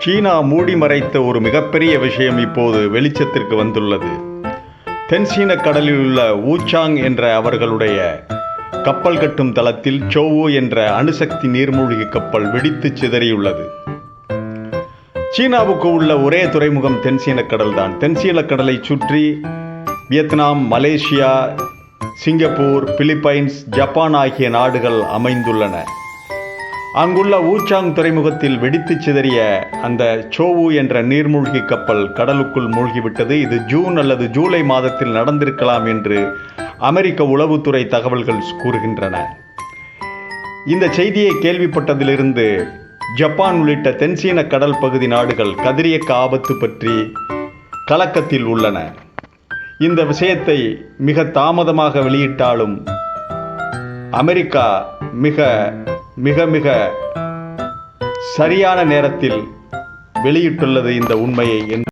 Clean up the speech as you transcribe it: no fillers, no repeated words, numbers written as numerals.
சீனா மூடி மறைத்த ஒரு மிகப்பெரிய விஷயம் இப்போது வெளிச்சத்திற்கு வந்துள்ளது. தென்சீன கடலில் உள்ள ஊச்சாங் என்ற அவர்களுடைய கப்பல் கட்டும் தளத்தில் சோவோ என்ற அணுசக்தி நீர்மூழ்கி கப்பல் வெடித்து சிதறியுள்ளது. சீனாவுக்கு உள்ள ஒரே துறைமுகம் தென்சீன கடல்தான். தென்சீன கடலை சுற்றி Vietnam, Malaysia, Singapore, Philippines, Japan ஆகிய நாடுகள் அமைந்துள்ளன. அங்குள்ள ஊச்சாங் துறைமுகத்தில் வெடித்து சிதறிய அந்த சோவு என்ற நீர்மூழ்கி கப்பல் கடலுக்குள் மூழ்கிவிட்டது. இது ஜூன் அல்லது ஜூலை மாதத்தில் நடந்திருக்கலாம் என்று அமெரிக்க உளவுத்துறை தகவல்கள் கூறுகின்றன. இந்த செய்தியை கேள்விப்பட்டதிலிருந்து ஜப்பான் உள்ளிட்ட தென்சீன கடல் பகுதி நாடுகள் கதிரியக்க ஆபத்து பற்றி கலக்கத்தில் உள்ளன. இந்த விஷயத்தை மிக தாமதமாக வெளியிட்டாலும் அமெரிக்கா மிக சரியான நேரத்தில் வெளியிட்டுள்ளது இந்த உண்மையை.